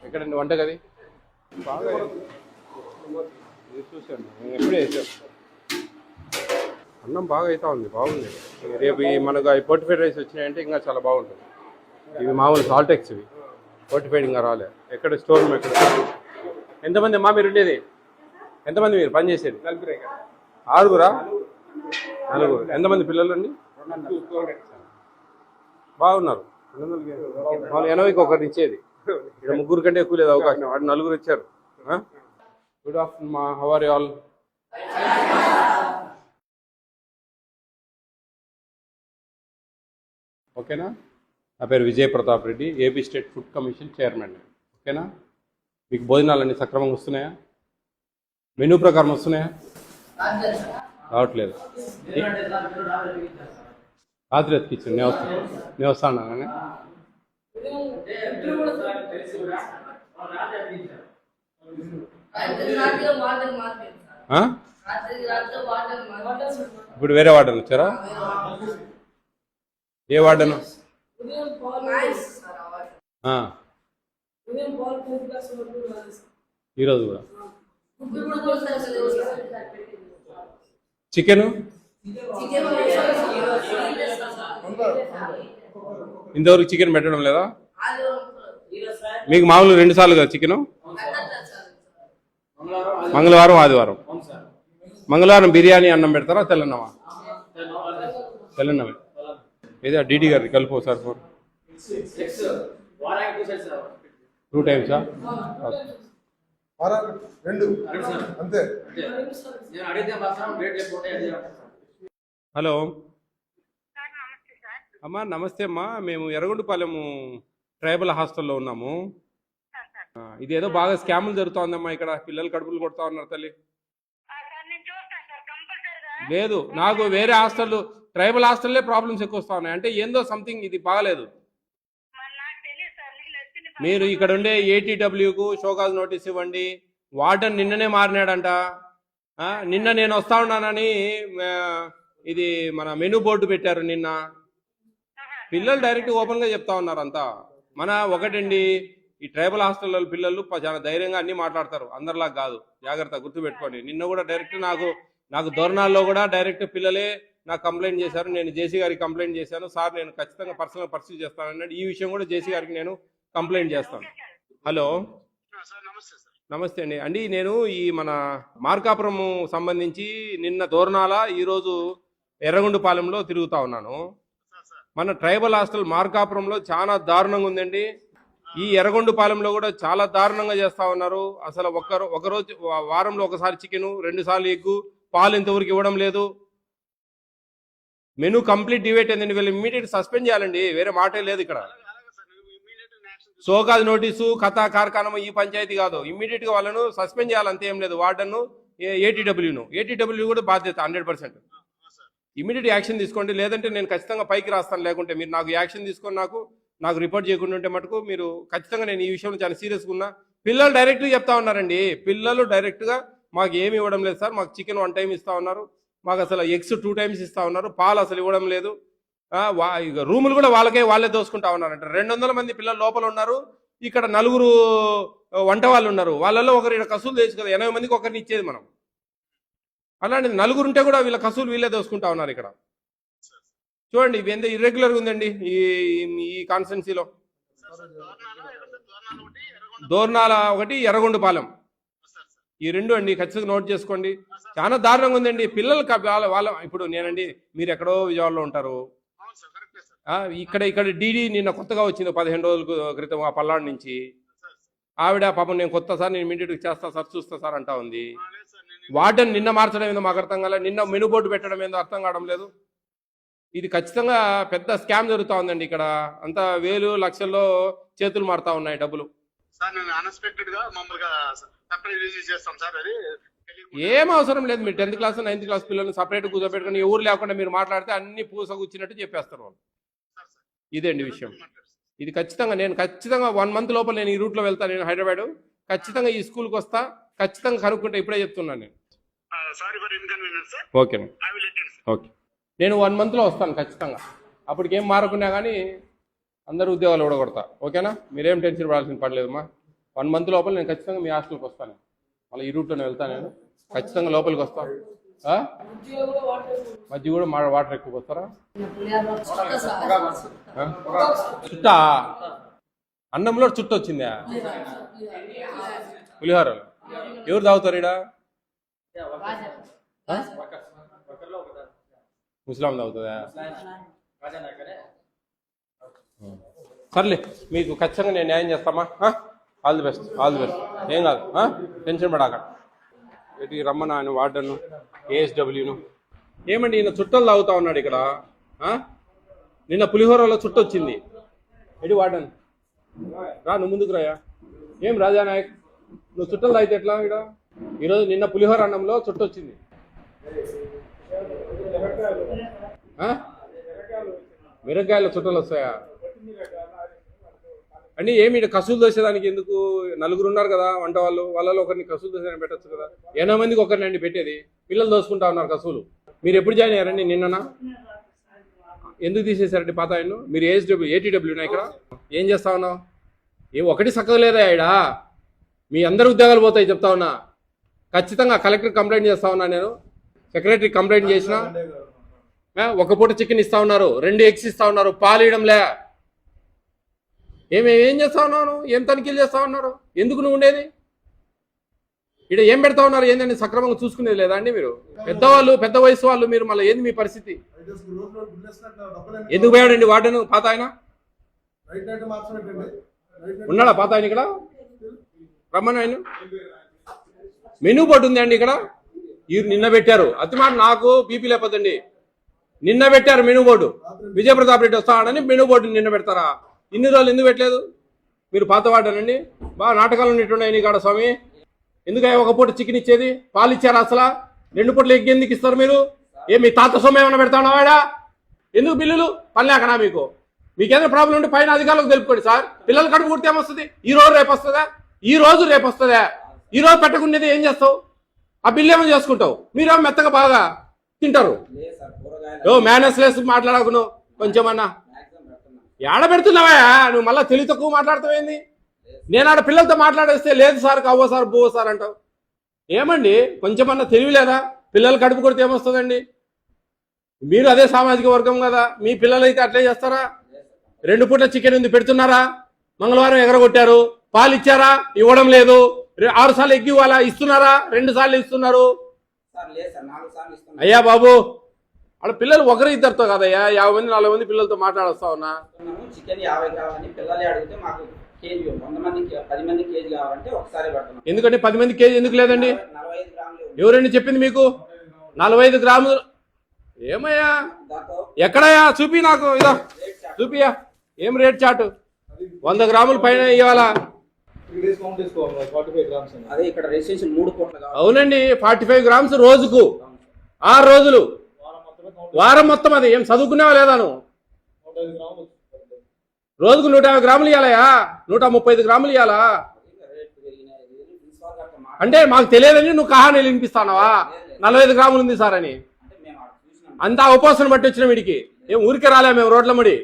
ఎక్కడండి వంటగది? బాగా చూసాను, నేను ఎప్పుడే వేసాను. అన్నం బాగా అవుతా ఉంది, బాగుంది. రేపు మనకు అవి ఫోర్టిఫైడ్ రైస్ వచ్చినాయంటే ఇంకా చాలా బాగుంటుంది. ఇవి మామూలు సాల్టెక్స్, ఇవి ఫోర్టిఫైడ్ ఇంకా రాలే. ఎక్కడ స్టోర్ ఎక్కడ? ఎంతమంది అమ్మా మీరు ఉండేది? ఎంతమంది మీరు పని చేసేది? 6గురా? 4. ఎంతమంది పిల్లలు అండి? బాగున్నారు. వాళ్ళు 80కి ఒకటి ఇచ్చేది, ఇక్కడ 3 కంటే ఎక్కువ లేదు అవకాశం. వాడు 4 ఇచ్చారు. గుడ్ ఆఫ్టర్నూన్ మా, హౌ ఆర్ యు ఆల్? ఓకేనా? నా పేరు Vijay Pratap Reddy, AP state food commission chairman. ఓకేనా? మీకు భోజనాలన్నీ సక్రమంగా వస్తున్నాయా? మెనూ ప్రకారం వస్తున్నాయా? రావట్లేదు. రాత్రి ఎత్తికిచ్చాను, నేను వస్తాను కానీ. ఇప్పుడు వేరే వార్డెన్ వచ్చారా? ఏ వార్డెన్? ఈరోజు కూడా చికెను ఇంతవరకు చికెన్ పెట్టడం లేదా? మీకు మామూలు 2 సార్లు కదా చికెను? మంగళవారం ఆదివారం. మంగళవారం బిర్యానీ అన్నం పెడతారా? తెల్లన్నమా? తెల్లన్నమే. ఏదో డీడీ గారి కలుపు సార్ 4 2 టైమ్సా? హలో అమ్మా, నమస్తే అమ్మా. మేము ఎర్రగొండపాలెం ట్రైబల్ హాస్టల్లో ఉన్నాము. ఇదేదో బాగా స్కాములు జరుగుతోందమ్మా ఇక్కడ. పిల్లలు కడుపులు కొడతా ఉన్నారు తల్లి. లేదు, నాకు వేరే హాస్టల్, ట్రైబల్ హాస్టల్లే ప్రాబ్లమ్స్ ఎక్కువ వస్తా ఉన్నాయి. అంటే ఏందో సంథింగ్ ఇది బాగలేదు. మీరు ఇక్కడ ఉండే ఏటీడబ్ల్యూకు షోకాజ్ నోటీస్ ఇవ్వండి. వార్డెన్ నిన్ననే మారినాడంట. నిన్న నేను వస్తా ఉన్నానని ఇది మన మెనూ బోర్డు పెట్టారు నిన్న. పిల్లలు డైరెక్ట్ ఓపెన్గా చెప్తా ఉన్నారు అంతా. మన ఒకటండి, ఈ ట్రైబల్ హాస్టల్లో పిల్లలు చాలా ధైర్యంగా అన్ని మాట్లాడతారు, అందరిలా కాదు. జాగ్రత్త గుర్తుపెట్టుకోండి. నిన్న కూడా డైరెక్ట్ నాకు దోర్నాల్లో కూడా డైరెక్ట్ పిల్లలే నాకు కంప్లైంట్ చేశారు. నేను జేసీ గారికి కంప్లైంట్ చేశాను. సార్ నేను ఖచ్చితంగా పర్సనల్ పర్సూ చేస్తానన్నాడు. ఈ విషయం కూడా జేసీ గారికి నేను కంప్లైంట్ చేస్తాను. హలో నమస్తే అండి. నేను ఈ మన మార్కాపురం సంబంధించి నిన్న దోర్నాల, ఈరోజు ఎర్రగొండపాలెంలో తిరుగుతా ఉన్నాను. మన ట్రైబల్ హాస్టల్ మార్కాపురంలో చాలా దారుణంగా ఉందండి. ఈ ఎర్రగొండపాలెంలో కూడా చాలా దారుణంగా చేస్తా ఉన్నారు. అసలు ఒకరోజు వారంలో ఒకసారి చికెను, 2 సార్లు ఎగ్గు, పాలు ఇంతవరకు ఇవ్వడం లేదు. మెనూ కంప్లీట్ డివేట్ అయిందండి. వీళ్ళు ఇమ్మీడియట్ సస్పెండ్ చేయాలండి, వేరే మాటే లేదు ఇక్కడ. షోకాజ్ నోటీసు, కథా కార్ఖానం ఈ పంచాయతీ కాదు. ఇమ్మీడియట్ గా వాళ్ళను సస్పెండ్ చేయాలి, అంతే ఏం లేదు. వార్డెన్ ఏటీడబ్ల్యూ కూడా బాధ్యత 100%. ఇమ్మీడియట్ యాక్షన్ తీసుకోండి, లేదంటే నేను ఖచ్చితంగా పైకి రాస్తాను. లేకుంటే మీరు నాకు యాక్షన్ తీసుకొని నాకు రిపోర్ట్ చేయకుండా ఉంటే మటుకు మీరు ఖచ్చితంగా, నేను ఈ విషయంలో చాలా సీరియస్గా ఉన్నా. పిల్లలు డైరెక్ట్గా చెప్తా ఉన్నారండి. పిల్లలు డైరెక్ట్గా మాకు ఏమి ఇవ్వడం లేదు సార్, మాకు చికెన్ 1 టైం ఇస్తా ఉన్నారు, మాకు అసలు ఎగ్స్ 2 టైమ్స్ ఇస్తా ఉన్నారు, పాలు అసలు ఇవ్వడం లేదు. రూములు కూడా వాళ్ళే దోసుకుంటా ఉన్నారంట. 200 మంది పిల్లలు లోపల ఉన్నారు. ఇక్కడ 4 వంట వాళ్ళు ఉన్నారు. వాళ్ళలో ఒకరు ఇక్కడ కసూలు తెచ్చు కదా, 80 మందికి ఒకరిని ఇచ్చేది మనం. అలాంటిది 4 ఉంటే కూడా వీళ్ళ కసూలు వీళ్ళే దోసుకుంటా ఉన్నారు ఇక్కడ. చూడండి, ఇవి ఎంత ఇర్రెగ్యులర్గా ఉందండి ఈ కాన్స్టిట్యున్సీలో. దోర్నాల ఒకటి, ఎర్రగొండపాలెం, ఈ 2 అండి. ఖచ్చితంగా నోట్ చేసుకోండి. చాలా దారుణంగా ఉందండి. పిల్లలు వాళ్ళ ఇప్పుడు నేనండి, మీరు ఎక్కడో విజయవాడలో ఉంటారు. ఇక్కడ డీడీ నిన్న కొత్తగా వచ్చింది 15 రోజుల క్రితం ఆ పల్నాడు నుంచి. ఆవిడ పాపం నేను కొత్త సార్, నేను ఇమీడియట్గా చేస్తా సార్, చూస్తా సార్ అంటా ఉంది. వార్డెన్ నిన్న మార్చడం ఏందో మాకు అర్థం కాలేదు, నిన్న మెనూ బోర్డు పెట్టడం ఏందో అర్థం కావడం లేదు. ఇది ఖచ్చితంగా పెద్ద స్కామ్ జరుగుతూ ఉందండి ఇక్కడ. అంతా వేలు లక్షల్లో చేతులు మారుతా ఉన్నాయి డబ్బులు. ఏం అవసరం లేదు. మీరు 10th క్లాస్ 9th క్లాస్ పిల్లల్ని సపరేట్ కూర్చోబెట్టుకుని ఎవరు లేకుండా మీరు మాట్లాడితే అన్ని పూసగుచ్చినట్టు చెప్పేస్తారు వాళ్ళు. ఇదేండి విషయం. ఇది ఖచ్చితంగా నేను 1 మంత్ లోపల నేను ఈ రూట్లో వెళ్తాను. నేను హైదరాబాద్ ఖచ్చితంగా ఈ స్కూల్కి వస్తా, ఖచ్చితంగా కనుక్కుంటా. ఇప్పుడే చెప్తున్నాను నేను. ఓకే ఓకే, నేను 1 మంత్లో వస్తాను ఖచ్చితంగా. అప్పటికేం మారకున్నా కానీ అందరూ ఉద్యోగాలు కూడా కొడతా. ఓకేనా? మీరేం టెన్షన్ పడాల్సిన పడలేదమ్మా. 1 month లోపల నేను ఖచ్చితంగా మీ హాస్టల్కి వస్తాను. మళ్ళీ ఈ రూట్లోనే వెళ్తాను నేను, ఖచ్చితంగా లోపలికి వస్తాను. మధ్య కూడా వాటర్ ఎక్కువ వస్తారా? చుట్టా అన్నంలో చుట్టు వచ్చిందా? పులిహోరలో ఎవరు తాగుతారు ఈడ? ముస్లాం తాగుతుందా? సర్లే, మీకు ఖచ్చితంగా నేను న్యాయం చేస్తామా? All the best, all the best. ఏం కాదు, టెన్షన్ పడాక. ఇటు రమ్మన ఆయన వార్డను, ఏఎస్డబ్ల్యూను. ఏమండి ఈయన చుట్టలు తాగుతా ఉన్నాడు ఇక్కడ. నిన్న పులిహోరలో చుట్టు వచ్చింది. ఎటు వార్డన్ రా, నువ్వు ముందుకు రాయా. ఏం రాజానాయక్, నువ్వు చుట్టలు తాగితే ఎట్లా? ఇక్కడ ఈరోజు నిన్న పులిహోర అన్నంలో చుట్టు వచ్చింది. మిరపకాయల చుట్టలు వస్తాయా అండి? ఏమి కసులు దోసేదానికి ఎందుకు? 4 ఉన్నారు కదా వంట వాళ్ళు, వాళ్ళలో ఒకరిని కసులు దోసేదాన్ని పెట్టచ్చు కదా. 80 మందికి ఒకరిని అండి పెట్టేది. పిల్లలు దోసుకుంటా ఉన్నారు కసులు. మీరు ఎప్పుడు జాయిన్ అయ్యారండి? నిన్ననా? ఎందుకు తీసేశారండి పాత ఆయన? మీరు ఏటీడబ్ల్యూనా ఇక్కడ? ఏం చేస్తా ఉన్నావు? ఒకటి చక్కగా లేదా ఈడ? మీ అందరి ఉద్యోగాలు పోతాయి చెప్తా ఉన్నా. ఖచ్చితంగా కలెక్టర్ కంప్లైంట్ చేస్తా ఉన్నా నేను, సెక్రటరీ కంప్లైంట్ చేసిన. ఒక పూట చికెన్ ఇస్తా ఉన్నారు, 2 ఎగ్స్ ఇస్తా ఉన్నారు, పాలు ఇవ్వడంలే. ఏం చేస్తా ఉన్నాను? ఏం తనిఖీలు చేస్తా ఉన్నారు? ఎందుకు నువ్వు ఉండేది ఇక్కడ? ఏం పెడతా ఉన్నారు? ఏంటండి సక్రమంగా చూసుకునేది లేదా అండి మీరు? పెద్దవాళ్ళు, పెద్ద వయసు వాళ్ళు మీరు. మళ్ళీ ఏంది మీ పరిస్థితి? ఎందుకు పోయాడండి వార్డెను పాత ఆయన? ఉన్నాడా పాత ఆయన ఇక్కడ? రమ్మని ఆయన. మెనూ బోర్డు ఉంది అండి ఇక్కడ. నిన్న పెట్టారు. అతి మాట నాకు బీపీ లేకపోతండి. నిన్న పెట్టారు మెనూ బోర్డు. విజయప్రతాప్ రెడ్డి వస్తాడని మెనూ బోర్డు నిన్న పెడతారా? ఇన్ని రోజులు ఎందుకు పెట్టలేదు? మీరు పాత వాడానండి. బాగా నాటకాలు ఉన్నట్టున్నాయి నీ కాడ స్వామి. ఎందుకయ్యా ఒక పూట చికెన్ ఇచ్చేది? పాలు ఇచ్చారా అసలు? 2 పూటలు ఎగ్ ఎందుకు ఇస్తారు మీరు? మీ తాత సొమ్ము ఏమైనా పెడతాడా? ఎందుకు బిల్లులు పనిలేకనా మీకు? మీకేదైనా ప్రాబ్లం ఉంటే పైన అధికారులకు తెలుపుకోండి సార్. పిల్లలు కడుపు కుడితే ఏమొస్తుంది? ఈ రోజు రేపు వస్తుందా? ఈ రోజు రేపు వస్తుందా? ఈ రోజు పెట్టకుండేది ఏం చేస్తావు? ఆ బిల్లు ఏమో చేసుకుంటావు. మీరేమో మెత్తగా బాగా తింటారు. మేనస్ లెస్ మాట్లాడకును కొంచెమన్నా. ఏడ పెడుతున్నావా నువ్వు? మళ్ళీ తెలివి తక్కువ మాట్లాడతావేంది? నేను ఆడ పిల్లలతో మాట్లాడేస్తే లేదు సార్, కవ్వ సార్, బువ్వ సార్ అంటావు. ఏమండి కొంచెమన్నా తెలివి లేదా? పిల్లలు కడుపు కొడితే ఏమొస్తుందండి? మీరు అదే సామాజిక వర్గం కదా. మీ పిల్లలు అయితే అట్లే చేస్తారా? 2 పూట్ల చికెన్ ఉంది పెడుతున్నారా? మంగళవారం ఎగరగొట్టారు. పాలు ఇచ్చారా? ఇవ్వడం లేదు. 6 సార్లు ఎగ్గి ఇవ్వాలా? ఇస్తున్నారా? 2 సార్లు ఇస్తున్నారు. అయ్యా బాబు, అక్కడ పిల్లలు 1-2తో కదయ్యా, 50 మంది 40 మంది పిల్లలతో మాట్లాడొస్తా ఉన్నా. చికెన్ 50 కావాలని పిల్లలు అడిగితే మాకు కేజీ 100 మందికి 10 మంది కేజీ కావాలంటే ఒకసారి పడుతున్నాం. ఎందుకంటే 10 మంది కేజీ ఎందుకు లేదండి? 45 గ్రాములు. ఎవరండి చెప్పింది మీకు 45 గ్రాములు? ఏమయ్యా ఎక్కడయ్యా? చూపి నాకు, ఇదో చూపియా. ఏం రేట్ చాటు? 100 గ్రాముల పైన ఇవ్వాలా? అవునండి, 45 గ్రామ్స్ రోజుకు 6 రోజులు, వారం మొత్తం. అది ఏం చదువుకునేవా లేదా నువ్వు? రోజుకు 150 గ్రాములు ఇవ్వాలయా? 135 గ్రాములు ఇవ్వాలా? అంటే మాకు తెలియదని నువ్వు కహానీలు వినిపిస్తానవా? 45 గ్రాములు ఉంది సార్ అని. అంతా ఉపవాసం బట్టి వచ్చిన వీడికి. ఏం ఊరికే రాలే మేము రోడ్ల ముడి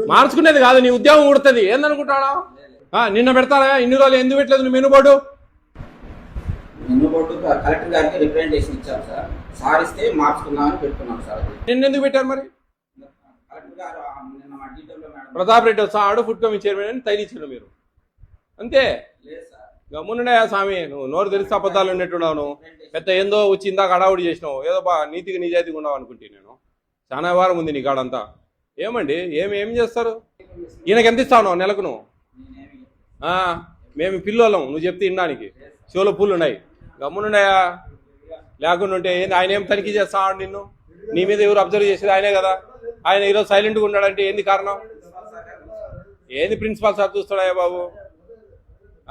మార్చుకునేది కాదు. నీ ఉద్యోగం ఉడుతుంది ఏందనుకుంటాడా? నిన్న పెడతారా? ఇన్ని రోజులు ఎందుకు పెట్టలేదు నువ్వు మెనూ బోర్డు? కలెక్టర్ గారికి రిప్రజెంటేషన్ ఇచ్చారు సార్. సార్ ఇస్తే మార్చుకుందామని పెట్టుకున్నాం సార్. నిన్న ఎందుకు పెట్టారు మరి? ప్రతాప్ రెడ్డి వస్తాడు, ఫుడ్ కమిటీ చైర్మన్ అని తైలిచ్చారు మీరు అంతే. గమ్మునున్నాయా స్వామి? నువ్వు నోరు తెలిసి అబద్ధాలు ఉన్నట్టున్నావు. నువ్వు పెద్ద ఏందో వచ్చి ఇందాక అడావుడి చేసినావు. ఏదో నీతిగా నిజాయితీగా ఉన్నావు అనుకుంటే నేను. చాలా వారం ఉంది నీ కాడంతా. ఏమండి ఏం చేస్తారు? ఈయనకి ఎంత ఇస్తావు నెలకు నువ్వు? మేము పిల్లోళ్ళం, నువ్వు చెప్తే వినడానికి. చెవులో పూలు ఉన్నాయి. గమ్మునున్నాయా? లేకుండా ఉంటే ఏంది? ఆయన ఏం తనిఖీ చేస్తాడు నిన్ను? నీ మీద ఎవరు అబ్జర్వ్ చేసేది? ఆయనే కదా. ఆయన ఈరోజు సైలెంట్గా ఉన్నాడంటే ఏంది కారణం? ఏంది ప్రిన్సిపాల్ సార్ చూస్తాడా బాబు?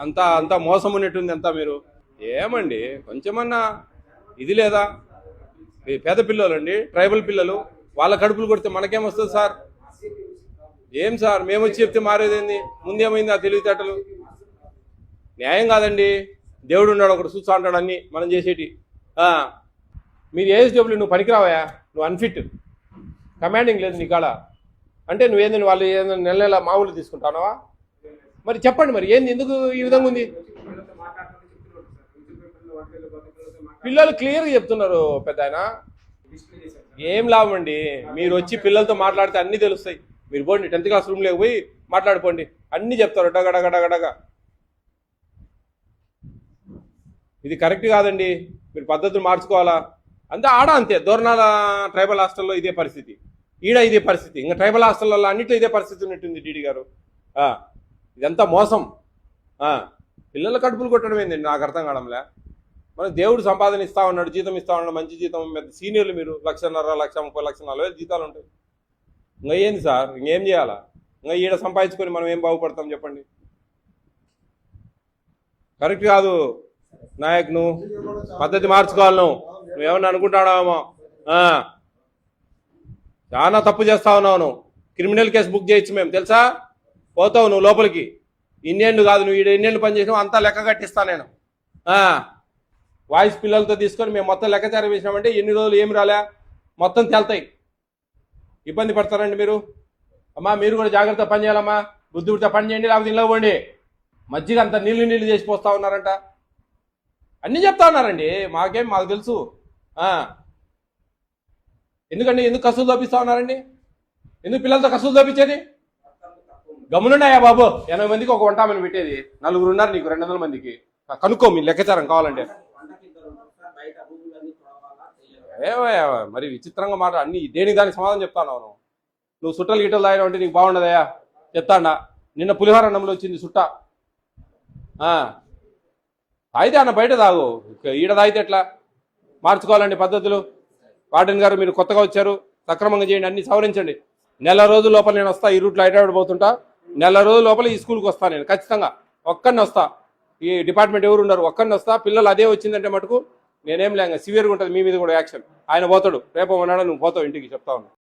అంతా మోసం ఉన్నట్టుంది అంతా మీరు. ఏమండి కొంచెమన్నా ఇది లేదా? పేద పిల్లలు అండి, ట్రైబల్ పిల్లలు, వాళ్ళ కడుపులు కొడితే మనకేమొస్తుంది సార్? ఏం సార్ మేము వచ్చి చెప్తే మారేదేంది? ముందేమైంది ఆ తెలివితేటలు? న్యాయం కాదండి. దేవుడు ఉన్నాడు ఒకటి చూస్తా ఉంటాడు అన్ని మనం చేసేటి. మీరు ఏఎస్డబ్ల్యూ నువ్వు పనికిరావయా? నువ్వు అన్ఫిట్, కమాండింగ్ లేదు నీ కాడ. అంటే నువ్వేందని వాళ్ళు ఏదైనా నెల మామూలు తీసుకుంటావా? మరి చెప్పండి మరి ఏంది, ఎందుకు ఈ విధంగా ఉంది? పిల్లలు క్లియర్గా చెప్తున్నారు పెద్ద ఆయన. ఏం లాభం అండి, మీరు వచ్చి పిల్లలతో మాట్లాడితే అన్ని తెలుస్తాయి. మీరు పోండి 10th క్లాస్ రూమ్ లేక పోయి మాట్లాడుకోండి, అన్ని చెప్తారు డగడగడగడగా. ఇది కరెక్ట్ కాదండి, మీరు పద్ధతులు మార్చుకోవాలా. అంతే ఆడ అంతే, దూరణాల ట్రైబల్ హాస్టల్లో ఇదే పరిస్థితి, ఈడ ఇదే పరిస్థితి, ఇంకా ట్రైబల్ హాస్టల్లో అన్నింటిలో ఇదే పరిస్థితి ఉన్నట్టుంది డీడీ గారు. ఇదంతా మోసం. పిల్లల కడుపులు కొట్టడం ఏందండి, నాకు అర్థం కావడంలే. మనకు దేవుడు సంపాదన ఇస్తా ఉన్నాడు, జీతం ఇస్తా ఉన్నాడు, మంచి జీతం, పెద్ద సీనియర్లు మీరు, 1,50,000, 1,30,000, 1,40,000 జీతాలు ఉంటాయి. ఇంకా ఏంది సార్, ఇంకేం చేయాలా? ఇంకా ఈడ సంపాదించుకొని మనం ఏం బాగుపడతాం చెప్పండి? కరెక్ట్ కాదు నాయక్, నువ్వు పద్ధతి మార్చుకోవాలి. నువ్వేమన్నా అనుకుంటాడామో, చాలా తప్పు చేస్తా ఉన్నావు నువ్వు. క్రిమినల్ కేసు బుక్ చేయొచ్చు మేము, తెలుసా? పోతావు నువ్వు లోపలికి. ఇన్నేళ్ళు కాదు, నువ్వు ఈడ ఎన్నేళ్ళు పని చేసినావు అంతా లెక్క కట్టిస్తా నేను. వాయిస్ పిల్లలతో తీసుకొని మేము మొత్తం లెక్కచారం వేసినామంటే ఎన్ని రోజులు ఏమి రాలే మొత్తం తేలుతాయి. ఇబ్బంది పడతారండి మీరు. అమ్మా మీరు కూడా జాగ్రత్త పని చేయాలమ్మా, బుద్ధి పుడితే పని చేయండి, లేకపోతే ఇంట్లో పోండి. మజ్జిగ అంత నీళ్ళు చేసి పోస్తా ఉన్నారంట, అన్నీ చెప్తా ఉన్నారండి. మాకు తెలుసు. ఎందుకండి, ఎందుకు కసులు తోపిస్తా ఉన్నారండి? ఎందుకు పిల్లలతో కసులు తోపించేది? గమ్మునున్నాయా బాబు, 80 మందికి ఒక వంట ఆమెను పెట్టేది, 4 ఉన్నారు నీకు 200 మందికి. కనుక్కో మీ లెక్కచారం కావాలంటే. మరి విచిత్రంగా మాట, అన్ని దేనికి దానికి సమాధానం చెప్తాను. నువ్వు సుట్టలు గిట్టలు తాగినా అంటే నీకు బాగుండదయా చెప్తాడా? నిన్న పులిహోర అన్నంలో వచ్చింది సుట్ట. తాగితే అన్న బయట తాగు, ఈడ తాగితే ఎట్లా? మార్చుకోవాలండి పద్ధతులు. వార్డెన్ గారు మీరు కొత్తగా వచ్చారు, సక్రమంగా చేయండి, అన్ని సవరించండి. నెల రోజుల లోపల నేను వస్తా, ఈ రూట్లో హైదరాబాద్ పోతుంటా. నెల రోజుల లోపల ఈ స్కూల్కి వస్తాను నేను ఖచ్చితంగా, ఒక్కడిని వస్తా. ఈ డిపార్ట్మెంట్ ఎవరు ఉన్నారు, ఒక్కడిని వస్తా. పిల్లలు అదే వచ్చిందంటే మటుకు నేనేం లేక సివియర్గా ఉంటుంది, మీ మీద కూడా యాక్షన్. ఆయన పోతాడు, రేపు ఉన్నాడు, నువ్వు పోతావు ఇంటికి, చెప్తా ఉన్నా.